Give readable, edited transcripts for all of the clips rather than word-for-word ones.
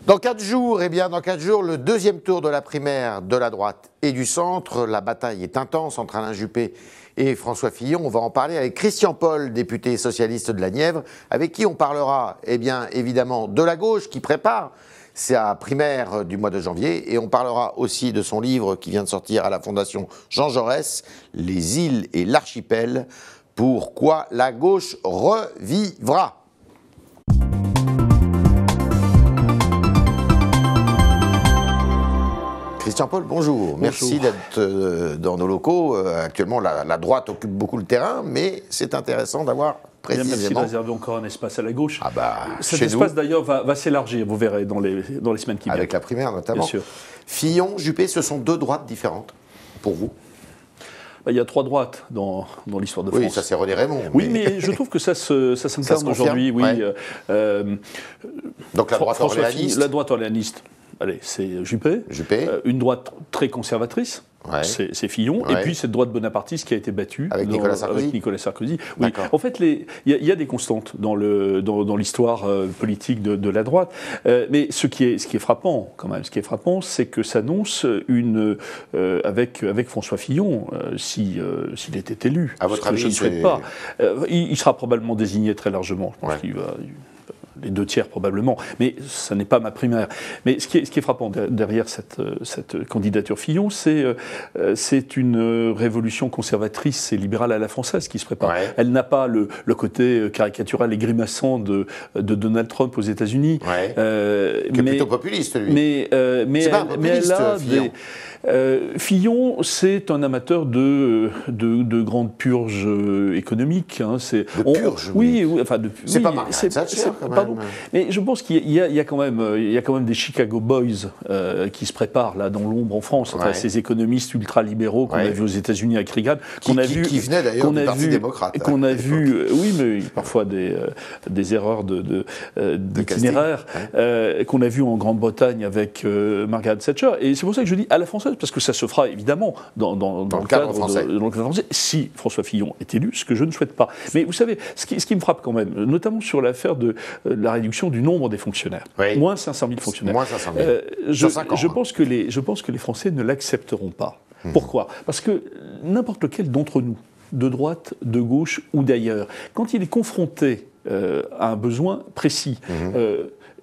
Dans 4 jours, dans 4 jours, le deuxième tour de la primaire de la droite et du centre. La bataille est intense entre Alain Juppé et François Fillon. On va en parler avec Christian Paul, député socialiste de la Nièvre, avec qui on parlera, évidemment, de la gauche qui prépare sa primaire du mois de janvier. Et on parlera aussi de son livre qui vient de sortir à la Fondation Jean Jaurès, Les îles et l'archipel, pourquoi la gauche revivra. Christian Paul, bonjour. Merci d'être dans nos locaux. Actuellement, la droite occupe beaucoup le terrain, mais c'est intéressant d'avoir précisément... Merci de réserver encore un espace à la gauche. Cet chez espace, nous, d'ailleurs, va s'élargir, vous verrez, dans les semaines qui viennent. Avec la primaire, notamment. Bien sûr. Fillon, Juppé, ce sont deux droites différentes, pour vous? Il y a 3 droites dans l'histoire de France. Oui, ça c'est René Raymond. Oui, mais je trouve que ça s'incarne aujourd'hui. Oui. Ouais. Donc la droite orléaniste. La droite orléaniste. Allez, c'est Juppé. Une droite très conservatrice, ouais. C'est Fillon. Ouais. Et puis cette droite bonapartiste qui a été battue avec Nicolas Sarkozy. Oui. En fait, il y a des constantes dans l'histoire politique de la droite. Mais ce qui est frappant, quand même, c'est que s'annonce avec François Fillon, s'il était élu. À votre avis, je ne souhaite pas. Il sera probablement désigné très largement. Je pense qu'il va. Les 2 tiers probablement, mais ça n'est pas ma primaire. Mais ce qui est frappant derrière cette candidature Fillon, c'est une révolution conservatrice et libérale à la française qui se prépare. Ouais. Elle n'a pas le côté caricatural et grimaçant de Donald Trump aux États-Unis. Ouais. Qui est plutôt populiste, lui. Mais elle a Fillon. Fillon, c'est un amateur de grandes purges économiques. Hein. Purges, oui. C'est pas Margaret Thatcher, quand même. Pardon. Mais je pense qu'il y a quand même des Chicago Boys qui se préparent là dans l'ombre en France. Enfin, ces économistes ultra-libéraux qu'on a vus aux États-Unis avec Reagan, qui venaient d'ailleurs du Parti démocrate. Qu'on a vu, oui, mais parfois des erreurs d'itinéraire, qu'on a vu en Grande-Bretagne avec Margaret Thatcher. Et c'est pour ça que je dis à la française, parce que ça se fera évidemment dans le cadre français. Dans le cadre français, si François Fillon est élu, ce que je ne souhaite pas. Mais vous savez, ce qui me frappe quand même, notamment sur l'affaire de la réduction du nombre des fonctionnaires, moins 500 000 fonctionnaires. Moins 500 000. Je pense que les Français ne l'accepteront pas. Pourquoi ? Parce que n'importe lequel d'entre nous, de droite, de gauche ou d'ailleurs, quand il est confronté à un besoin précis,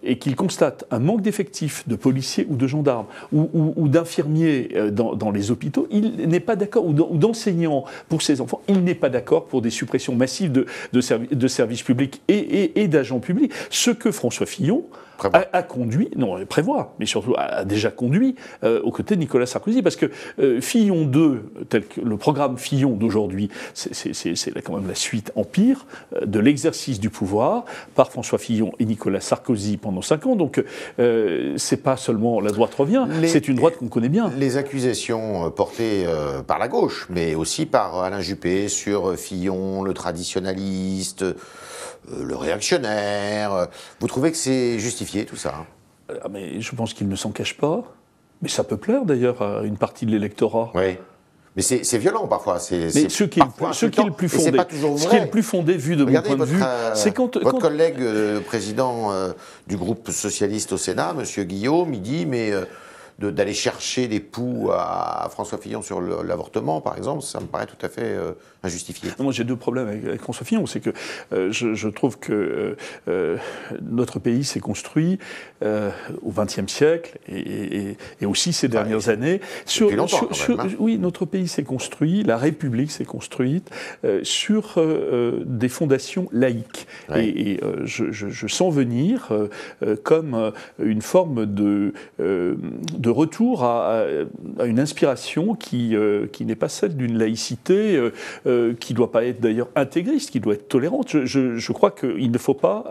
et qu'il constate un manque d'effectifs de policiers ou de gendarmes ou d'infirmiers dans les hôpitaux, il n'est pas d'accord, ou d'enseignants pour ses enfants, il n'est pas d'accord pour des suppressions massives de services publics et d'agents publics. Ce que François Fillon a conduit, non, prévoit, mais surtout a déjà conduit aux côtés de Nicolas Sarkozy, parce que Fillon 2, tel que le programme Fillon d'aujourd'hui, c'est quand même la suite empire de l'exercice du pouvoir par François Fillon et Nicolas Sarkozy pendant 5 ans, donc c'est pas seulement la droite revient, c'est une droite qu'on connaît bien. Les accusations portées par la gauche, mais aussi par Alain Juppé sur Fillon, le traditionnaliste, le réactionnaire, vous trouvez que c'est justifié tout ça? Mais je pense qu'il ne s'en cache pas. Mais ça peut plaire d'ailleurs à une partie de l'électorat. Oui. Mais c'est violent parfois. Mais ce qui est le plus fondé, vu de mon point de vue, c'est quand votre collègue président du groupe socialiste au Sénat, M. Guillaume, il dit mais d'aller chercher des poux à François Fillon sur l'avortement, par exemple, ça me paraît tout à fait injustifié. Moi, j'ai 2 problèmes avec François Fillon. C'est que je trouve que notre pays s'est construit au XXe siècle et aussi ces dernières années. Depuis longtemps, quand même, oui, notre pays s'est construit, la République s'est construite sur des fondations laïques. Oui. Et je sens venir comme une forme de retour à une inspiration qui n'est pas celle d'une laïcité qui ne doit pas être d'ailleurs intégriste, qui doit être tolérante. Je crois qu'il ne faut pas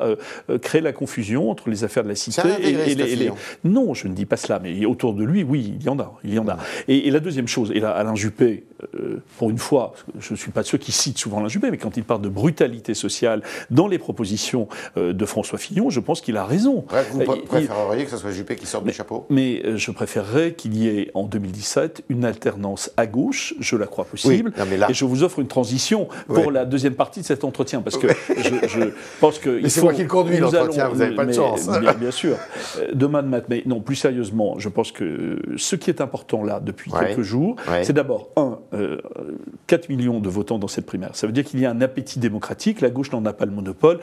créer la confusion entre les affaires de la cité et les... Non, je ne dis pas cela, mais autour de lui, oui, il y en a. Et la deuxième chose, et là, Alain Juppé, pour une fois, je ne suis pas de ceux qui citent souvent Alain Juppé, mais quand il parle de brutalité sociale dans les propositions de François Fillon, je pense qu'il a raison. Bref, vous préféreriez que ce soit Juppé qui sorte du chapeau ? Mais je préfère préférerais qu'il y ait en 2017 une alternance à gauche, je la crois possible, oui, non, mais là... et je vous offre une transition pour la deuxième partie de cet entretien, parce que je pense que... Mais c'est moi qui le conduis, l'entretien, vous n'avez pas de chance. Bien sûr, demain de matin, mais non, plus sérieusement, je pense que ce qui est important là, depuis quelques jours, c'est d'abord, 4 millions de votants dans cette primaire. Ça veut dire qu'il y a un appétit démocratique, la gauche n'en a pas le monopole,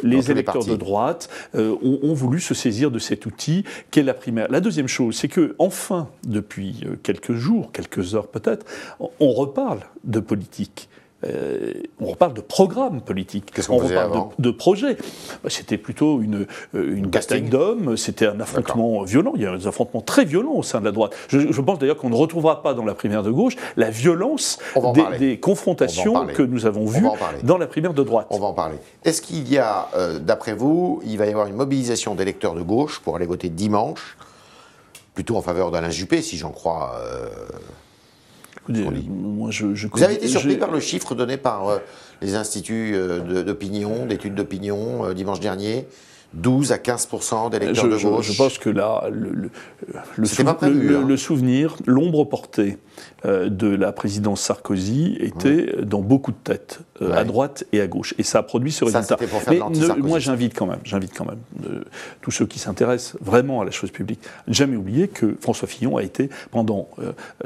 les électeurs de droite ont voulu se saisir de cet outil qu'est la primaire. La deuxième chose, c'est que enfin, depuis quelques jours, quelques heures peut-être, on reparle de politique. On reparle de programme politique. Qu'est-ce qu'on faisait avant ? De projets. C'était plutôt une bataille d'hommes, c'était un affrontement violent. Il y a des affrontements très violents au sein de la droite. Je pense d'ailleurs qu'on ne retrouvera pas dans la primaire de gauche la violence des confrontations que nous avons vues dans la primaire de droite. On va en parler. Est-ce qu'il y a, d'après vous, il va y avoir une mobilisation d'électeurs de gauche pour aller voter dimanche, plutôt en faveur d'Alain Juppé, si j'en crois moi, vous avez été surpris par le chiffre donné par les instituts d'opinion, d'études d'opinion, dimanche dernier, 12 à 15% d'électeurs de gauche. Je pense que là, le souvenir, l'ombre portée de la présidence Sarkozy était dans beaucoup de têtes, à droite et à gauche. Et ça a produit ce résultat. C'était pour faire de l'anti-Sarkozy. Moi, j'invite quand même tous ceux qui s'intéressent vraiment à la chose publique, ne jamais oublier que François Fillon a été pendant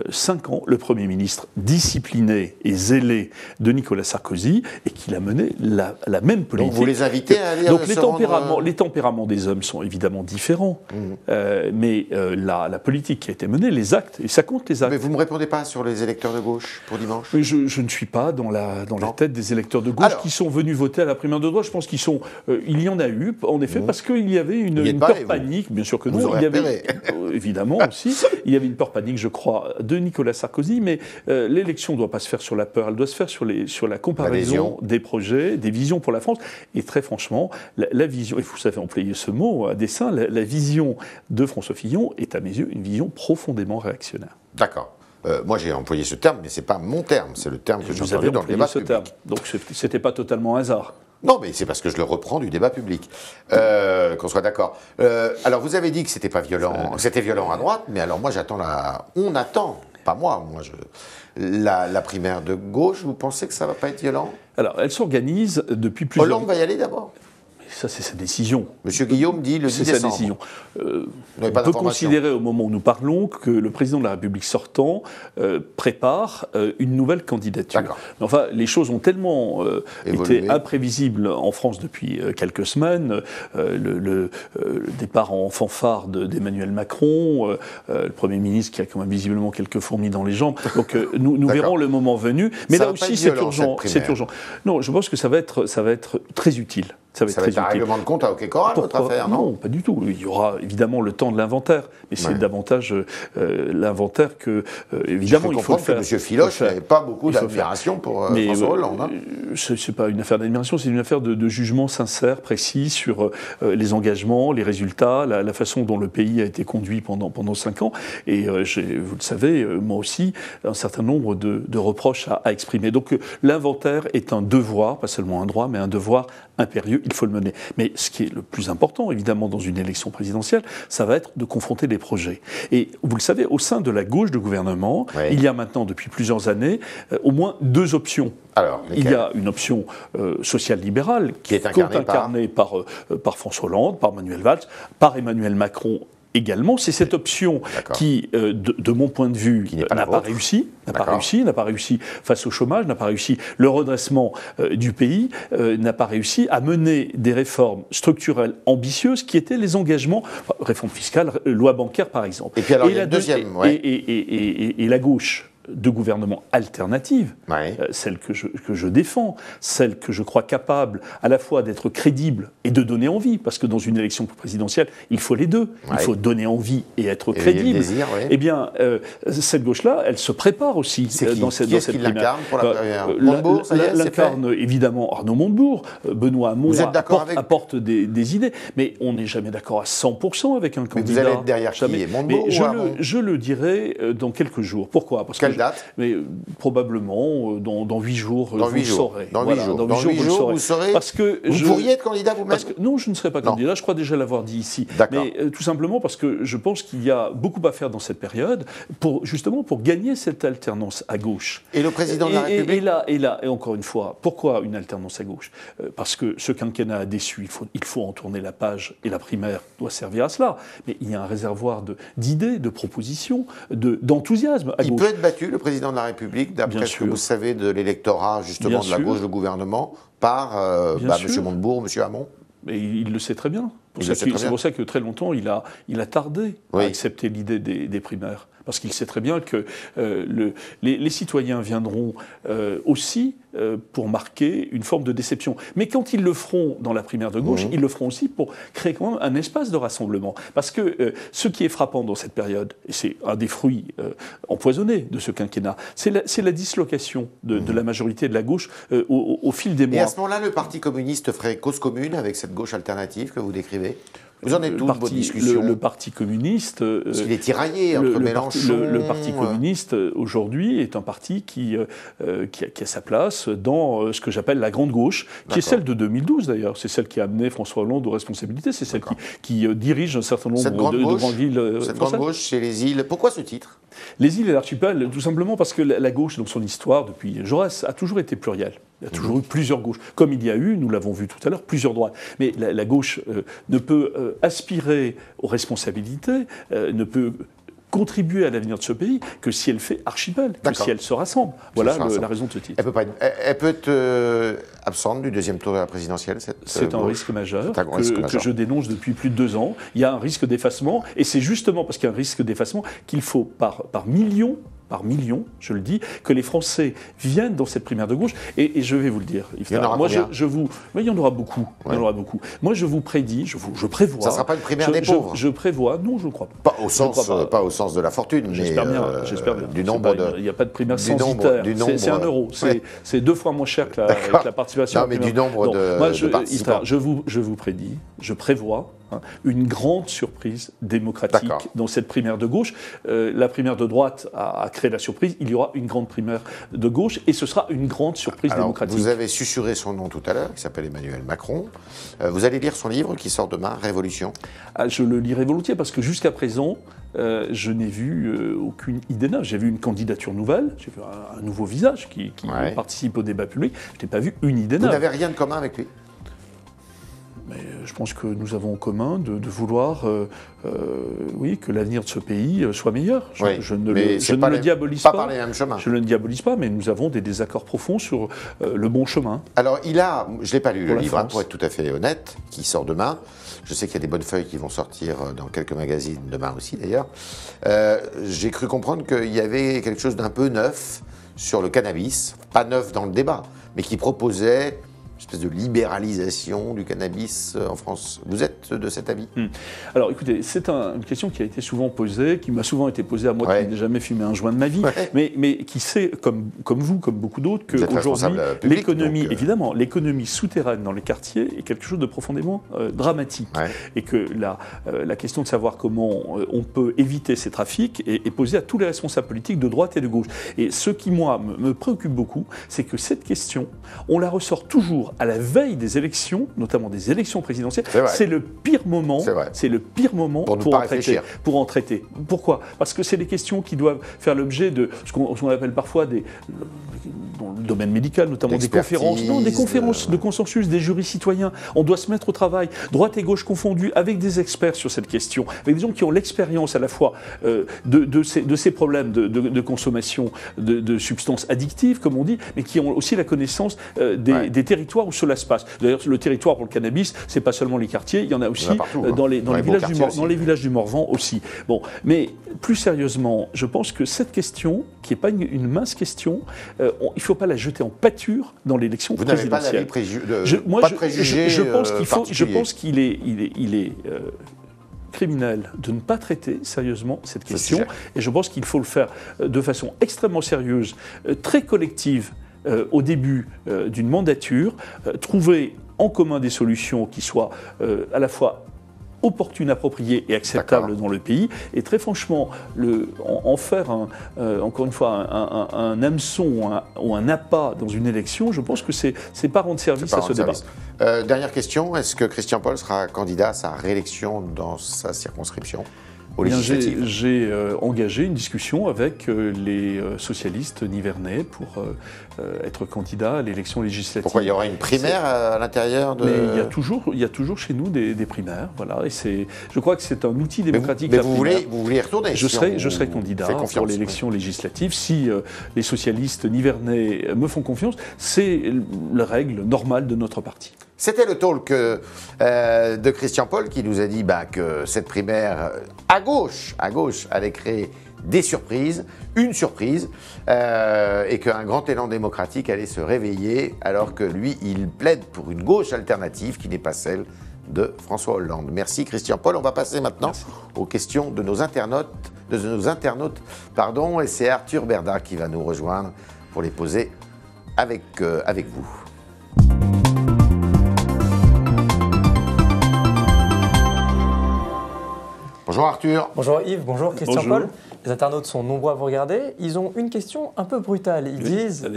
5 ans le Premier ministre discipliné et zélé de Nicolas Sarkozy et qu'il a mené la même politique. Donc vous les invitez à aller Donc les tempéraments des hommes sont évidemment différents, mais la politique qui a été menée, les actes, et ça compte les actes. Mais vous ne me répondez pas sur les électeurs de gauche pour dimanche ? Je ne suis pas dans la tête des électeurs de gauche qui sont venus voter à la primaire de droite. Je pense il y en a eu, en effet, parce qu'il y avait une peur panique, bien sûr que non. Il y avait, évidemment aussi, il y avait une peur panique, je crois, de Nicolas Sarkozy, mais l'élection ne doit pas se faire sur la peur, elle doit se faire sur la comparaison des projets, des visions pour la France. Et très franchement, la vision, et vous savez employer ce mot à dessein, la vision de François Fillon est à mes yeux une vision profondément réactionnaire. D'accord. Moi, j'ai employé ce terme, mais ce n'est pas mon terme, c'est le terme que j'ai entendu dans le débat public. Donc, ce n'était pas totalement un hasard. Non, mais c'est parce que je le reprends du débat public, qu'on soit d'accord. Alors, vous avez dit que c'était pas violent, c'était violent à droite, mais alors moi, on attend, pas moi, la primaire de gauche. Vous pensez que ça va pas être violent ? Alors, elle s'organise depuis plusieurs... Hollande va y aller d'abord ? Ça, c'est sa décision. Monsieur Guillaume dit le 10 décembre. C'est sa décision. On peut considérer au moment où nous parlons que le président de la République sortant prépare une nouvelle candidature. Mais enfin, les choses ont tellement été imprévisibles en France depuis quelques semaines. Le départ en fanfare d'Emmanuel Macron, le Premier ministre qui a quand même visiblement quelques fourmis dans les jambes. Donc nous verrons le moment venu. Mais là aussi, c'est urgent. Non, je pense que ça va être très utile. Ça va être un règlement de compte à Hockey-Coral, votre affaire, non ? Non, pas du tout. Il y aura évidemment le temps de l'inventaire, mais c'est davantage l'inventaire que, évidemment, il faut le faire. Que M. Filoche n'avait pas beaucoup d'admiration pour François Hollande. Ce n'est pas une affaire d'admiration, c'est une affaire de jugement sincère, précis sur les engagements, les résultats, la façon dont le pays a été conduit pendant 5 ans. Et j'ai, vous le savez, moi aussi, un certain nombre de reproches à exprimer. Donc l'inventaire est un devoir, pas seulement un droit, mais un devoir impérieux, il faut le mener. Mais ce qui est le plus important, évidemment, dans une élection présidentielle, ça va être de confronter les projets. Et vous le savez, au sein de la gauche de gouvernement, il y a maintenant, depuis plusieurs années, au moins 2 options. Alors, il y a une option social-libérale qui est incarnée par François Hollande, par Manuel Valls, par Emmanuel Macron également. C'est cette option qui, de mon point de vue, n'a pas réussi face au chômage, n'a pas réussi le redressement du pays, n'a pas réussi à mener des réformes structurelles ambitieuses qui étaient les engagements, réforme fiscale, loi bancaire par exemple. Et puis alors, il y a le deuxième, et la gauche de gouvernement alternative, celle que je défends, celle que je crois capable à la fois d'être crédible et de donner envie, parce que dans une élection présidentielle, il faut les deux. Il faut donner envie et être crédible. Eh bien, cette gauche-là, elle se prépare aussi dans cette primaire. L'incarne pour la première Montebourg, ça y est, l'incarne évidemment Arnaud Montebourg, Benoît Hamon apporte des idées, mais on n'est jamais d'accord à 100% avec un candidat. Vous allez être derrière qui est Montebourg ou Hamon ? Je le dirai dans quelques jours. Pourquoi ? Parce que Mais probablement dans 8 jours, dans vous 8 le jours. saurez. Dans 8 jours. Dans 8 jours, vous saurez. Parce que vous pourriez être candidat vous-même. Non, je ne serai pas candidat. Je crois déjà l'avoir dit ici. Mais tout simplement parce que je pense qu'il y a beaucoup à faire dans cette période, justement pour gagner cette alternance à gauche. Et le président de la République. Et encore une fois, pourquoi une alternance à gauche ? Parce que ce quinquennat a déçu. Il faut en tourner la page et la primaire doit servir à cela. Mais il y a un réservoir d'idées, de propositions, d'enthousiasme à gauche. Il peut être battu, le président de la République, d'après ce que vous savez de l'électorat, justement, de la gauche du gouvernement, par M. Montebourg, M. Hamon. Mais il le sait très bien. C'est pour ça que très longtemps, il a tardé à accepter l'idée des primaires. Parce qu'il sait très bien que les citoyens viendront aussi pour marquer une forme de déception. Mais quand ils le feront dans la primaire de gauche, ils le feront aussi pour créer quand même un espace de rassemblement. Parce que ce qui est frappant dans cette période, et c'est un des fruits empoisonnés de ce quinquennat, c'est la dislocation de la majorité de la gauche au fil des mois. Et à ce moment-là, le Parti communiste ferait cause commune avec cette gauche alternative que vous décrivez ? Vous en êtes tous vos discussions. Le Parti communiste... Parce qu'il est tiraillé entre Mélenchon... Le Parti communiste, aujourd'hui, est un parti qui a sa place dans ce que j'appelle la grande gauche, qui est celle de 2012, d'ailleurs. C'est celle qui a amené François Hollande aux responsabilités. C'est celle qui dirige un certain nombre de grandes villes. Cette grande gauche, c'est les îles. Pourquoi ce titre ? Les îles et l'archipel, tout simplement parce que la gauche, dans son histoire, depuis Jaurès, a toujours été plurielle. Il y a toujours eu plusieurs gauches. Comme il y a eu, nous l'avons vu tout à l'heure, plusieurs droites. Mais la gauche ne peut aspirer aux responsabilités, ne peut contribuer à l'avenir de ce pays que si elle fait archipel, que si elle se rassemble. Voilà la raison de ce titre. Elle peut être absente du deuxième tour de la présidentielle. C'est un risque majeur que je dénonce depuis plus de 2 ans. Il y a un risque d'effacement, et c'est justement parce qu'il y a un risque d'effacement qu'il faut par millions, je le dis, que les Français viennent dans cette primaire de gauche. Et je vais vous le dire, Yves. Il y en aura combien ? Mais il y en aura beaucoup. Il y en aura beaucoup. Moi, je vous prédis, je prévois... Ça ne sera pas une primaire des pauvres ? Je prévois, non, je ne crois pas. Pas au sens de la fortune, j'espère mais bien. Du nombre il n'y a pas de primaire censitaire. C'est 1 euro. C'est 2 fois moins cher que la participation. Non, mais du nombre de participants. Je vous prédis, je prévois une grande surprise démocratique dans cette primaire de gauche. La primaire de droite a créé la surprise. Il y aura une grande primaire de gauche et ce sera une grande surprise démocratique. Vous avez susurré son nom tout à l'heure, qui s'appelle Emmanuel Macron. Vous allez lire son livre qui sort demain, Révolution. Je le lirai volontiers parce que jusqu'à présent, je n'ai vu aucune idée neuve. J'ai vu une candidature nouvelle, j'ai vu un nouveau visage qui participe au débat public. Je n'ai pas vu une idée neuve. Vous n'avez rien de commun avec lui ? Mais je pense que nous avons en commun de vouloir que l'avenir de ce pays soit meilleur. Je ne le diabolise pas. Par les mêmes chemins. Je ne le diabolise pas, mais nous avons des désaccords profonds sur le bon chemin. Alors, je ne l'ai pas lu, le livre, pour être tout à fait honnête, qui sort demain. Je sais qu'il y a des bonnes feuilles qui vont sortir dans quelques magazines, demain aussi d'ailleurs. J'ai cru comprendre qu'il y avait quelque chose d'un peu neuf sur le cannabis, pas neuf dans le débat, mais qui proposait une espèce de libéralisation du cannabis en France. Vous êtes de cet avis ? Alors écoutez, c'est une question qui a été souvent posée, qui m'a souvent été posée à moi qui n'ai jamais fumé un joint de ma vie, mais qui sait, comme vous, comme beaucoup d'autres, qu'aujourd'hui, l'économie, évidemment, l'économie souterraine dans les quartiers est quelque chose de profondément dramatique. Et que la question de savoir comment on peut éviter ces trafics est posée à tous les responsables politiques de droite et de gauche. Et ce qui, moi, me préoccupe beaucoup, c'est que cette question, on la ressort toujours à la veille des élections, notamment des élections présidentielles. C'est le pire moment. C'est le pire moment pour en traiter. Pourquoi ? Parce que c'est des questions qui doivent faire l'objet de ce qu'on appelle parfois dans le domaine médical, notamment des conférences de consensus, des jurys citoyens. On doit se mettre au travail, droite et gauche confondus, avec des experts sur cette question, avec des gens qui ont l'expérience à la fois de ces problèmes de consommation de substances addictives, comme on dit, mais qui ont aussi la connaissance des territoires où cela se passe. D'ailleurs, le territoire pour le cannabis, c'est pas seulement les quartiers, il y en a aussi dans les villages du Morvan aussi. Bon, mais plus sérieusement, je pense que cette question, qui n'est pas une mince question, il ne faut pas la jeter en pâture dans l'élection présidentielle. Vous n'avez pas de préjugés je pense qu'il est criminel de ne pas traiter sérieusement cette question, et je pense qu'il faut le faire de façon extrêmement sérieuse, très collective, au début d'une mandature, trouver en commun des solutions qui soient à la fois opportune, appropriée et acceptable dans le pays. Et très franchement, en faire, encore une fois, un hameçon ou un appât dans une élection, je pense que c'est pas rendre service à ce débat. Dernière question, est-ce que Christian Paul sera candidat à sa réélection dans sa circonscription aux législatives ? J'ai engagé une discussion avec les socialistes nivernais pour être candidat à l'élection législative. Pourquoi il y aura une primaire à l'intérieur de... Mais il y a toujours chez nous des primaires, voilà. Et je crois que c'est un outil démocratique. Mais vous voulez y retourner? Je serai candidat pour l'élection législative si les socialistes nivernais me font confiance. C'est la règle normale de notre parti. C'était le talk de Christian Paul qui nous a dit que cette primaire à gauche allait créer des surprises, une surprise, et qu'un grand élan démocratique allait se réveiller alors que lui, il plaide pour une gauche alternative qui n'est pas celle de François Hollande. Merci Christian Paul. On va passer maintenant aux questions de nos internautes, et c'est Arthur Berda qui va nous rejoindre pour les poser avec vous. Bonjour Arthur. Bonjour Yves, bonjour Christian Paul. Les internautes sont nombreux à vous regarder. Ils ont une question un peu brutale. Ils disent,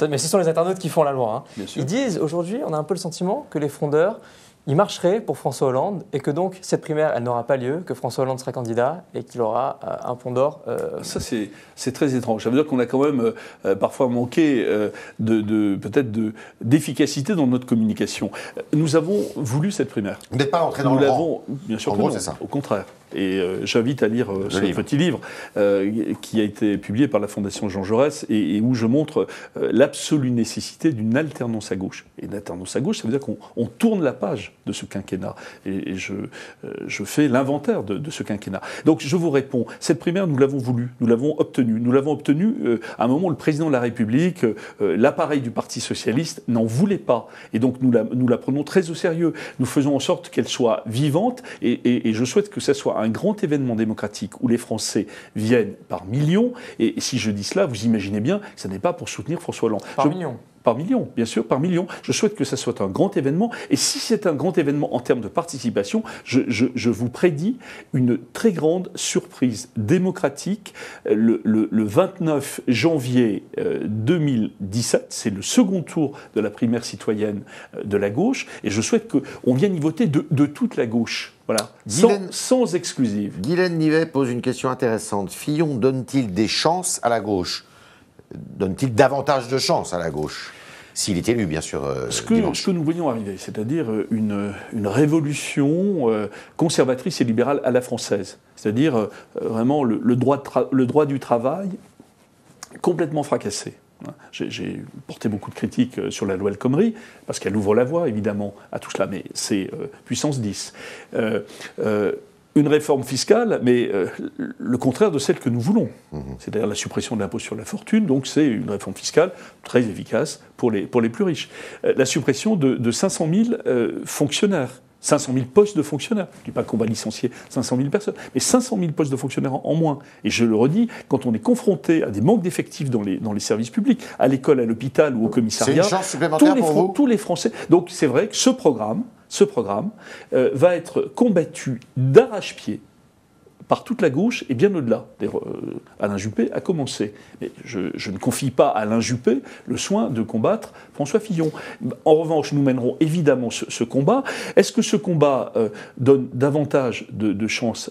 mais ce sont les internautes qui font la loi. Ils disent, aujourd'hui, on a un peu le sentiment que les frondeurs, ils marcheraient pour François Hollande et que donc cette primaire, elle n'aura pas lieu, que François Hollande sera candidat et qu'il aura un pont d'or. Ça, c'est très étrange. Ça veut dire qu'on a quand même parfois manqué peut-être d'efficacité dans notre communication. Nous avons voulu cette primaire. Vous n'êtes pas rentré dans le rang. Bien sûr que non, au contraire. Et j'invite à lire ce petit livre qui a été publié par la Fondation Jean Jaurès et où je montre l'absolue nécessité d'une alternance à gauche. Et l'alternance à gauche, ça veut dire qu'on tourne la page de ce quinquennat. Et je fais l'inventaire de ce quinquennat. Donc je vous réponds, cette primaire, nous l'avons voulu, nous l'avons obtenue. Nous l'avons obtenue à un moment où le président de la République, l'appareil du Parti socialiste, n'en voulait pas. Et donc nous la prenons très au sérieux. Nous faisons en sorte qu'elle soit vivante et je souhaite que ça soit un grand événement démocratique où les Français viennent par millions. Et si je dis cela, vous imaginez bien que ce n'est pas pour soutenir François Hollande. Par millions, bien sûr, par millions. Je souhaite que ça soit un grand événement. Et si c'est un grand événement en termes de participation, je vous prédis une très grande surprise démocratique. Le 29 janvier 2017, c'est le second tour de la primaire citoyenne de la gauche. Et je souhaite qu'on vienne y voter de toute la gauche. Voilà, sans exclusive. Guylaine Nivet pose une question intéressante. Fillon donne-t-il des chances à la gauche ? Donne-t-il davantage de chances à la gauche ? S'il est élu, bien sûr. Ce que nous voyons arriver, c'est-à-dire une révolution conservatrice et libérale à la française. C'est-à-dire vraiment le droit du travail complètement fracassé. J'ai porté beaucoup de critiques sur la loi El Khomri, parce qu'elle ouvre la voie, évidemment, à tout cela, mais c'est puissance 10. Une réforme fiscale, mais le contraire de celle que nous voulons. C'est-à-dire la suppression de l'impôt sur la fortune, donc c'est une réforme fiscale très efficace pour les plus riches. La suppression de 500 000 fonctionnaires. 500 000 postes de fonctionnaires. Je ne dis pas qu'on va licencier 500 000 personnes, mais 500 000 postes de fonctionnaires en moins. Et je le redis, quand on est confronté à des manques d'effectifs dans les services publics, à l'école, à l'hôpital ou au commissariat, c'est une chance supplémentaire pour vous ? Tous les Français. Donc c'est vrai que ce programme va être combattu d'arrache-pied par toute la gauche et bien au-delà. Alain Juppé a commencé. Mais je ne confie pas à Alain Juppé le soin de combattre François Fillon. En revanche, nous mènerons évidemment ce combat. Est-ce que ce combat donne davantage de chances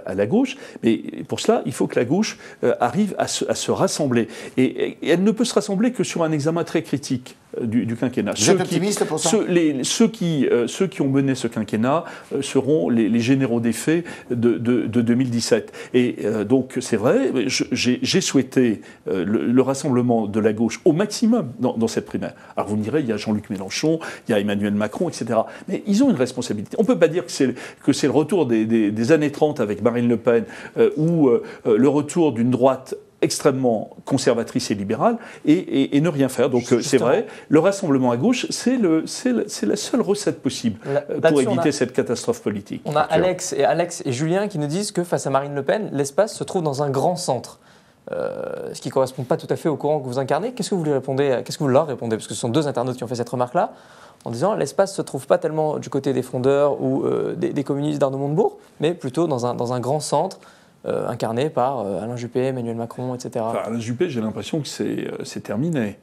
à la gauche ? Mais pour cela, il faut que la gauche arrive à se rassembler. Et elle ne peut se rassembler que sur un examen très critique du quinquennat. Vous êtes optimiste pour ça ? Ceux qui ont mené ce quinquennat seront les généraux des faits de 2017. Et donc, c'est vrai, j'ai souhaité le rassemblement de la gauche au maximum dans cette primaire. Alors, vous me direz, il y a Jean-Luc Mélenchon, il y a Emmanuel Macron, etc. Mais ils ont une responsabilité. On ne peut pas dire que c'est le retour des années 30 avec Marine Le Pen ou le retour d'une droite extrêmement conservatrice et libérale et ne rien faire. Donc c'est vrai, le rassemblement à gauche, c'est la seule recette possible pour éviter cette catastrophe politique. On a Alex et Julien qui nous disent que face à Marine Le Pen, l'espace se trouve dans un grand centre. ce qui ne correspond pas tout à fait au courant que vous incarnez. Qu'est-ce que vous leur répondez? Parce que ce sont deux internautes qui ont fait cette remarque-là, en disant l'espace ne se trouve pas tellement du côté des frondeurs ou des communistes d'Arnaud Montebourg, mais plutôt dans un grand centre incarné par Alain Juppé, Emmanuel Macron, etc. Enfin, Alain Juppé, j'ai l'impression que c'est terminé.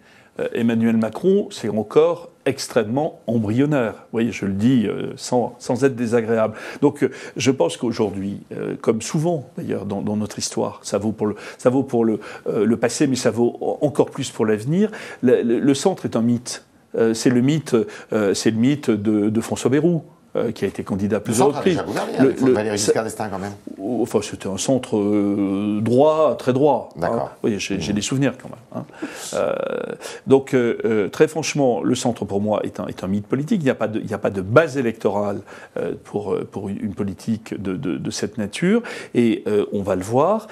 Emmanuel Macron, c'est encore extrêmement embryonnaire. Vous voyez, je le dis sans être désagréable. Donc, je pense qu'aujourd'hui, comme souvent d'ailleurs dans notre histoire, ça vaut pour le passé, mais ça vaut encore plus pour l'avenir. Le centre est un mythe. C'est le mythe de François Bayrou. Qui a été candidat à plusieurs reprises. Valéry Giscard d'Estaing quand même. Enfin, c'était un centre droit, très droit. D'accord. Oui, j'ai des souvenirs quand même. Donc, très franchement, le centre pour moi est un mythe politique. Il n'y a pas de base électorale pour une politique de cette nature. Et on va le voir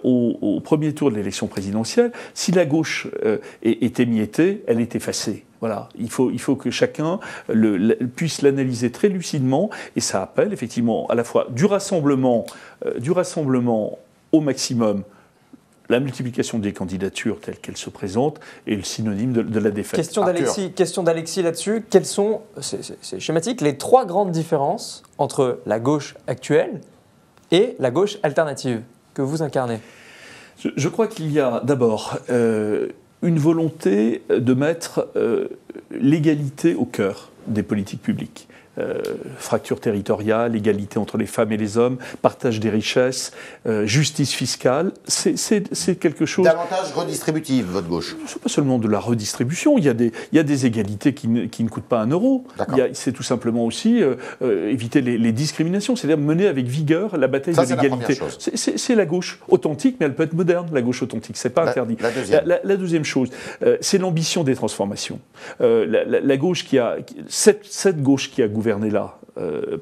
au premier tour de l'élection présidentielle. Si la gauche est émiettée, elle est effacée. Voilà, il faut que chacun puisse l'analyser très lucidement, et ça appelle effectivement à la fois du rassemblement au maximum. La multiplication des candidatures telles qu'elles se présentent est le synonyme de la défaite. Question d'Alexis là-dessus. Quelles sont, c'est schématique, les trois grandes différences entre la gauche actuelle et la gauche alternative que vous incarnez? Je crois qu'il y a d'abord une volonté de mettre l'égalité au cœur des politiques publiques. Fracture territoriale, égalité entre les femmes et les hommes, partage des richesses, justice fiscale, c'est quelque chose... Davantage redistributive, votre gauche. C'est pas seulement de la redistribution, il y a des égalités qui ne coûtent pas €1. C'est tout simplement aussi éviter les discriminations, c'est-à-dire mener avec vigueur la bataille de l'égalité. C'est la gauche authentique, mais elle peut être moderne, la gauche authentique, c'est pas interdit. La deuxième chose, c'est l'ambition des transformations. La gauche cette gauche qui a gouverné là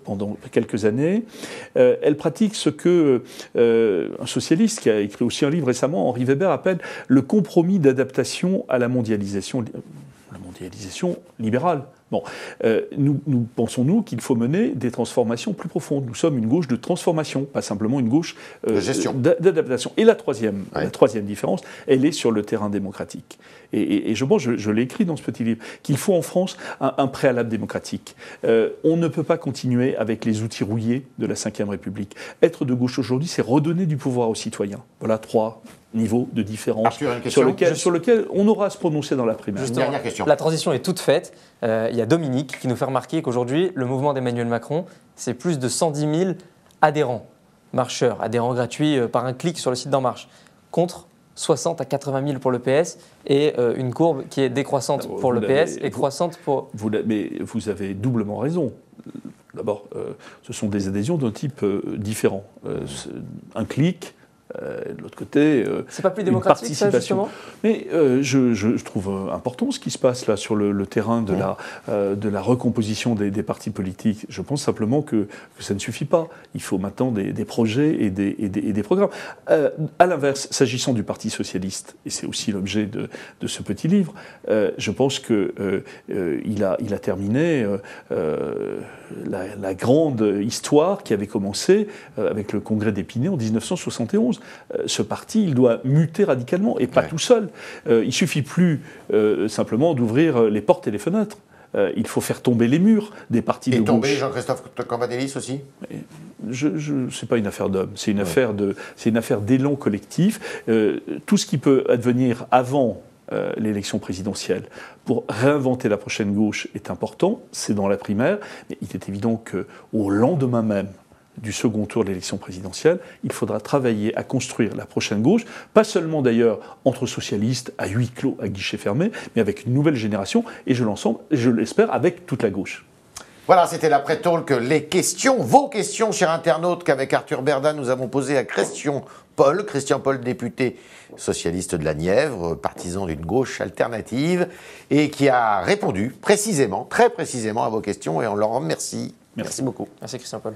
pendant quelques années, elle pratique ce que un socialiste qui a écrit aussi un livre récemment, Henri Weber, appelle le compromis d'adaptation à la mondialisation libérale. Bon, nous pensons, nous, qu'il faut mener des transformations plus profondes. Nous sommes une gauche de transformation, pas simplement une gauche d'adaptation. Et la troisième différence, elle est sur le terrain démocratique. Et je pense, je l'ai écrit dans ce petit livre, qu'il faut en France un préalable démocratique. On ne peut pas continuer avec les outils rouillés de la Ve République. Être de gauche aujourd'hui, c'est redonner du pouvoir aux citoyens. Voilà trois niveaux de différence Arthur, sur lequel on aura à se prononcer dans la primaire. Une dernière question. La transition est toute faite. Il y a Dominique qui nous fait remarquer qu'aujourd'hui, le mouvement d'Emmanuel Macron, c'est plus de 110 000 adhérents, marcheurs, adhérents gratuits par un clic sur le site d'En Marche, contre 60 à 80 000 pour le PS et une courbe qui est décroissante pour le PS et croissante pour... Mais vous avez doublement raison. D'abord, ce sont des adhésions d'un type différent. Un clic... de l'autre côté, c'est pas plus démocratique, ça, justement ? Mais je trouve important ce qui se passe là sur le terrain de la recomposition des partis politiques. Je pense simplement que ça ne suffit pas. Il faut maintenant des projets et des programmes. À l'inverse, s'agissant du Parti socialiste, et c'est aussi l'objet de ce petit livre, je pense qu'il a terminé la grande histoire qui avait commencé avec le congrès d'Épinay en 1971. Ce parti, il doit muter radicalement, et pas tout seul. Il ne suffit plus simplement d'ouvrir les portes et les fenêtres. Il faut faire tomber les murs des partis de gauche. Et tomber Jean-Christophe Cambadélis aussi ? C'est pas une affaire d'homme, c'est une affaire d'élan collectif. Tout ce qui peut advenir avant l'élection présidentielle pour réinventer la prochaine gauche est important, c'est dans la primaire, mais il est évident qu'au lendemain même du second tour de l'élection présidentielle, il faudra travailler à construire la prochaine gauche, pas seulement d'ailleurs entre socialistes, à huis clos, à guichet fermé, mais avec une nouvelle génération, et je l'espère, avec toute la gauche. Voilà, c'était l'après-talk. Vos questions, chers internautes, qu'avec Arthur Berda, nous avons posées à Christian Paul, député socialiste de la Nièvre, partisan d'une gauche alternative, et qui a répondu précisément, très précisément à vos questions, et on leur remercie. Merci beaucoup. Merci Christian Paul.